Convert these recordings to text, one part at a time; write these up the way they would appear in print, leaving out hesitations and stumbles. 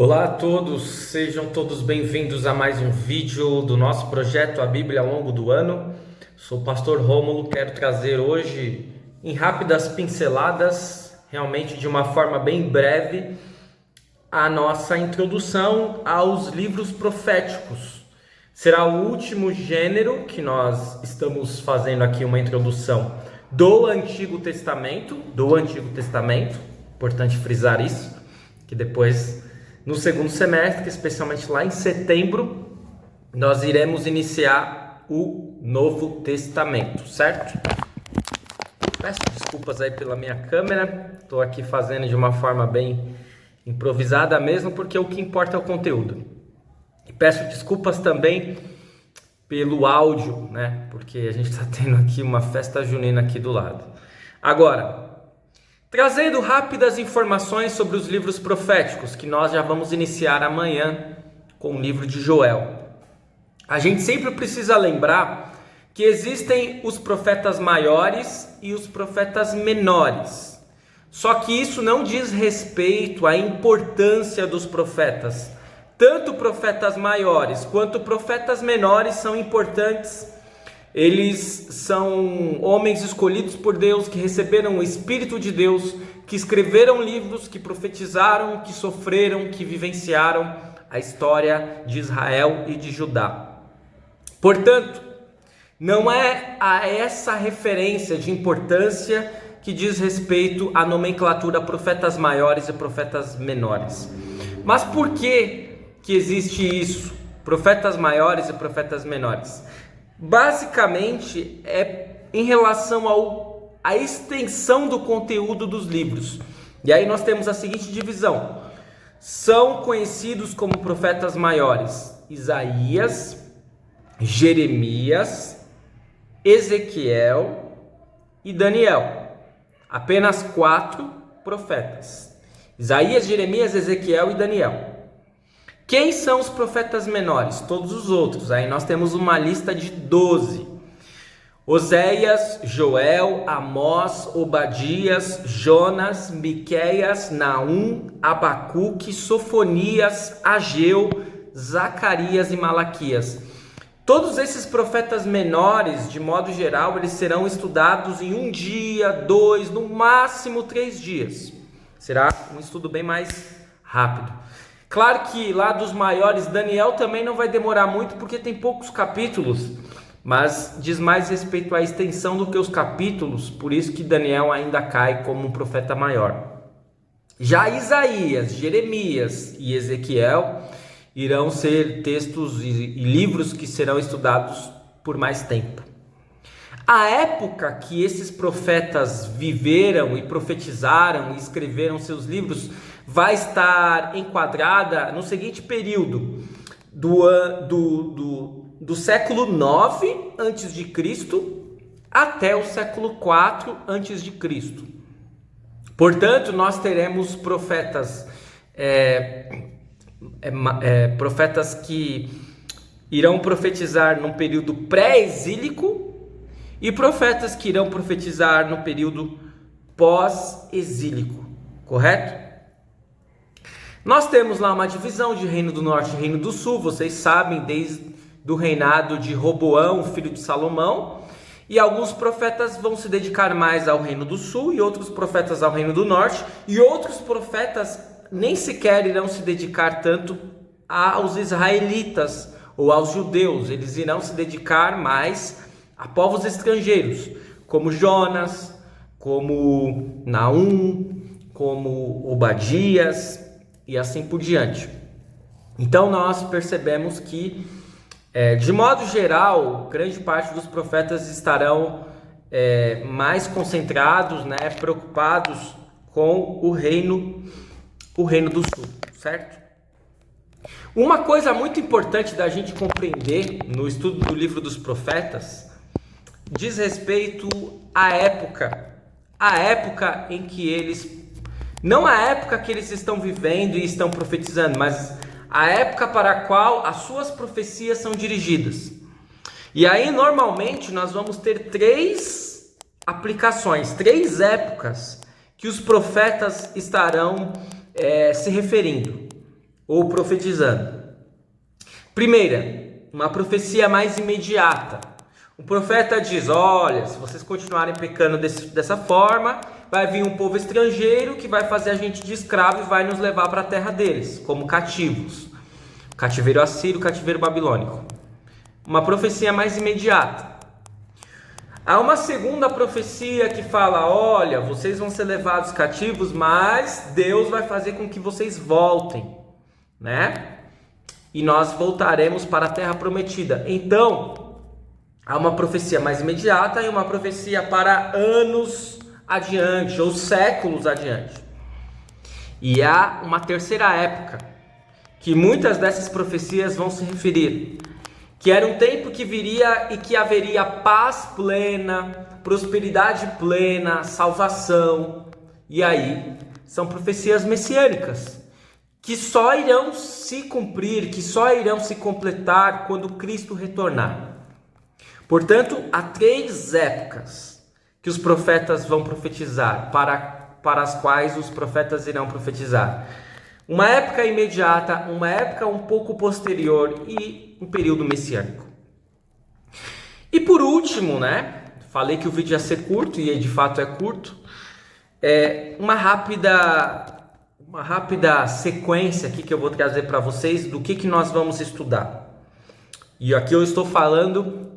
Olá a todos, sejam todos bem-vindos a mais um vídeo do nosso projeto A Bíblia ao longo do ano. Sou o pastor Rômulo, quero trazer hoje em rápidas pinceladas, realmente de uma forma bem breve, a nossa introdução aos livros proféticos. Será o último gênero que nós estamos fazendo aqui uma introdução do Antigo Testamento, importante frisar isso, que depois no segundo semestre, especialmente lá em setembro, nós iremos iniciar o Novo Testamento, certo? Peço desculpas aí pela minha câmera, estou aqui fazendo de uma forma bem improvisada mesmo, porque o que importa é o conteúdo. E peço desculpas também pelo áudio, né? Porque a gente está tendo aqui uma festa junina aqui do lado. Agora, trazendo rápidas informações sobre os livros proféticos, que nós já vamos iniciar amanhã com o livro de Joel. A gente sempre precisa lembrar que existem os profetas maiores e os profetas menores. Só que isso não diz respeito à importância dos profetas. Tanto profetas maiores quanto profetas menores são importantes. Eles são homens escolhidos por Deus, que receberam o Espírito de Deus, que escreveram livros, que profetizaram, que sofreram, que vivenciaram a história de Israel e de Judá. Portanto, não é a essa referência de importância que diz respeito à nomenclatura profetas maiores e profetas menores. Mas por que existe isso? Profetas maiores e profetas menores? Basicamente é em relação à extensão do conteúdo dos livros. E aí nós temos a seguinte divisão: são conhecidos como profetas maiores Isaías, Jeremias, Ezequiel e Daniel. Apenas 4 profetas: Isaías, Jeremias, Ezequiel e Daniel. Quem são os profetas menores? Todos os outros. Aí nós temos uma lista de 12. Oséias, Joel, Amós, Obadias, Jonas, Miqueias, Naum, Abacuque, Sofonias, Ageu, Zacarias e Malaquias. Todos esses profetas menores, de modo geral, eles serão estudados em 1 dia, 2, no máximo 3 dias. Será um estudo bem mais rápido. Claro que lá dos maiores, Daniel também não vai demorar muito, porque tem poucos capítulos, mas diz mais respeito à extensão do que os capítulos, por isso que Daniel ainda cai como um profeta maior. Já Isaías, Jeremias e Ezequiel irão ser textos e livros que serão estudados por mais tempo. A época que esses profetas viveram e profetizaram e escreveram seus livros vai estar enquadrada no seguinte período: do século 9 a.C. até o século 4 a.C. Portanto, nós teremos profetas profetas que irão profetizar num período pré-exílico e profetas que irão profetizar no período pós-exílico, correto? Nós temos lá uma divisão de Reino do Norte e Reino do Sul, vocês sabem, desde o reinado de Roboão, filho de Salomão, e alguns profetas vão se dedicar mais ao Reino do Sul e outros profetas ao Reino do Norte, e outros profetas nem sequer irão se dedicar tanto aos israelitas ou aos judeus, eles irão se dedicar mais a povos estrangeiros, como Jonas, como Naum, como Obadias e assim por diante. Então nós percebemos que, de modo geral, grande parte dos profetas estarão mais concentrados, preocupados com o reino do Sul, certo? Uma coisa muito importante da gente compreender no estudo do livro dos profetas diz respeito à época em que eles, não a época que eles estão vivendo e estão profetizando, mas a época para a qual as suas profecias são dirigidas. E aí normalmente nós vamos ter 3 aplicações, 3 épocas que os profetas estarão se referindo. ou profetizando. Primeira, uma profecia mais imediata. O profeta diz: olha, se vocês continuarem pecando dessa forma, vai vir um povo estrangeiro que vai fazer a gente de escravo e vai nos levar para a terra deles, como cativos. Cativeiro assírio, cativeiro babilônico. Uma profecia mais imediata. Há uma segunda profecia que fala: olha, vocês vão ser levados cativos, mas Deus vai fazer com que vocês voltem, né? E nós voltaremos para a terra prometida. Então, há uma profecia mais imediata e uma profecia para anos adiante, ou séculos adiante. E há uma terceira época, que muitas dessas profecias vão se referir, que era um tempo que viria e que haveria paz plena, prosperidade plena, salvação. E aí, são profecias messiânicas, que só irão se cumprir, que só irão se completar quando Cristo retornar. Portanto, há 3 épocas que os profetas vão profetizar, para as quais os profetas irão profetizar. Uma época imediata, uma época um pouco posterior e um período messiânico. E por último, né? Falei que o vídeo ia ser curto e de fato é curto. Uma rápida sequência aqui que eu vou trazer para vocês do que nós vamos estudar. E aqui eu estou falando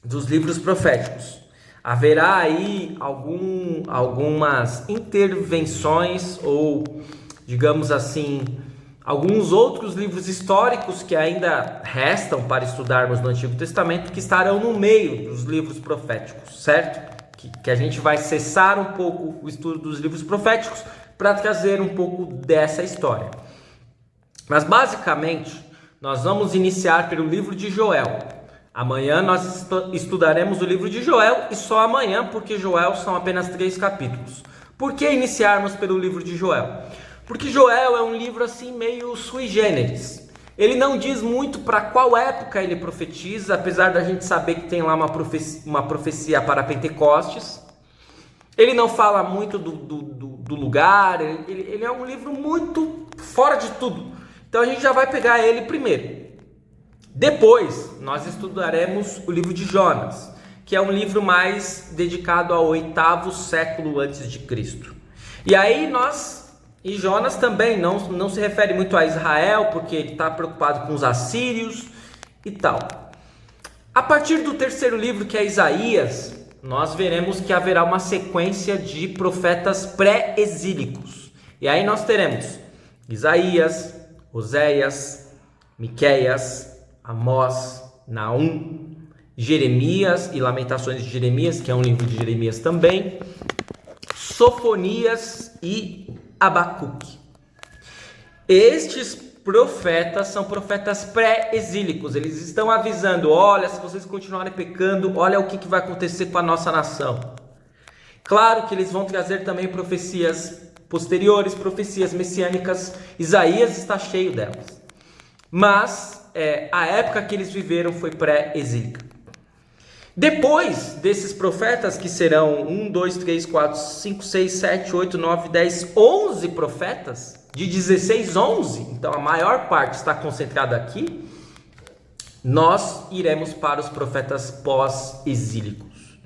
dos livros proféticos. Haverá aí algumas intervenções ou, digamos assim, alguns outros livros históricos que ainda restam para estudarmos no Antigo Testamento, que estarão no meio dos livros proféticos, certo? Que a gente vai cessar um pouco o estudo dos livros proféticos para trazer um pouco dessa história. Mas basicamente, nós vamos iniciar pelo livro de Joel. Amanhã nós estudaremos o livro de Joel, e só amanhã, porque Joel são apenas 3 capítulos. Por que iniciarmos pelo livro de Joel? Porque Joel é um livro assim meio sui generis. Ele não diz muito para qual época ele profetiza, apesar da gente saber que tem lá uma profecia para Pentecostes. Ele não fala muito do lugar, ele é um livro muito fora de tudo. Então a gente já vai pegar ele primeiro. Depois nós estudaremos o livro de Jonas, que é um livro mais dedicado ao 8º século antes de Cristo. E aí e Jonas também não se refere muito a Israel, porque ele está preocupado com os assírios e tal. A partir do 3º livro, que é Isaías, nós veremos que haverá uma sequência de profetas pré-exílicos. E aí nós teremos Isaías, Oséias, Miqueias, Amós, Naum, Jeremias e Lamentações de Jeremias, que é um livro de Jeremias também, Sofonias e Abacuque. Estes profetas são profetas pré-exílicos. Eles estão avisando: olha, se vocês continuarem pecando, olha o que vai acontecer com a nossa nação. Claro que eles vão trazer também profecias posteriores, profecias messiânicas. Isaías está cheio delas. Mas a época que eles viveram foi pré-exílica. Depois desses profetas, que serão 1, 2, 3, 4, 5, 6, 7, 8, 9, 10, 11 profetas, de 16, 11, então a maior parte está concentrada aqui, nós iremos para os profetas pós-exílicos,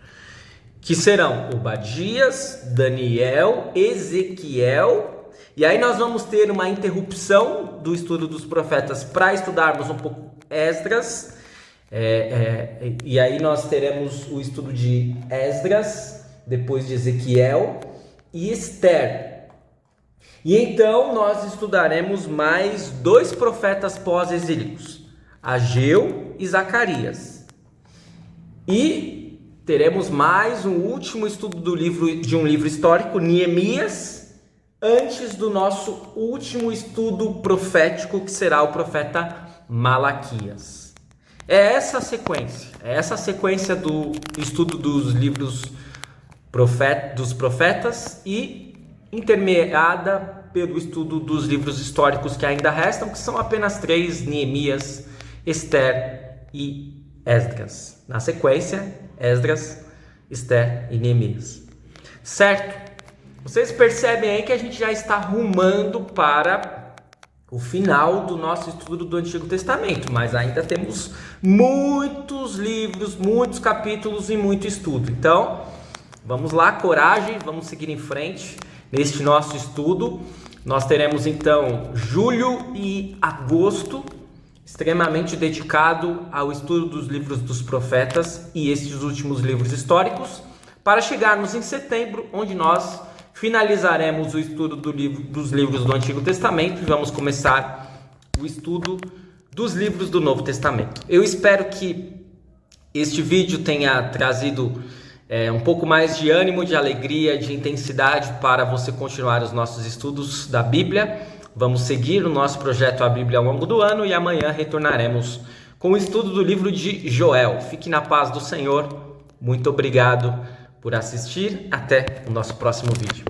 que serão Obadias, Daniel, Ezequiel, e aí nós vamos ter uma interrupção do estudo dos profetas para estudarmos um pouco Esdras. E aí nós teremos o estudo de Esdras, depois de Ezequiel e Esther. E então nós estudaremos mais 2 profetas pós-exílicos, Ageu e Zacarias. E teremos mais um último estudo de um livro histórico, Neemias, antes do nosso último estudo profético, que será o profeta Malaquias. É essa a sequência do estudo dos livros dos profetas e intermediada pelo estudo dos livros históricos que ainda restam, que são apenas 3, Neemias, Esther e Esdras. Na sequência, Esdras, Esther e Neemias. Certo? Vocês percebem aí que a gente já está rumando para o final do nosso estudo do Antigo Testamento, mas ainda temos muitos livros, muitos capítulos e muito estudo. Então, vamos lá, coragem, vamos seguir em frente neste nosso estudo. Nós teremos então julho e agosto extremamente dedicado ao estudo dos livros dos profetas e estes últimos livros históricos, para chegarmos em setembro, onde nós finalizaremos o estudo dos livros do Antigo Testamento e vamos começar o estudo dos livros do Novo Testamento. Eu espero que este vídeo tenha trazido um pouco mais de ânimo, de alegria, de intensidade para você continuar os nossos estudos da Bíblia. Vamos seguir o nosso projeto A Bíblia ao longo do ano e amanhã retornaremos com o estudo do livro de Joel. Fique na paz do Senhor. Muito obrigado por assistir. Até o nosso próximo vídeo.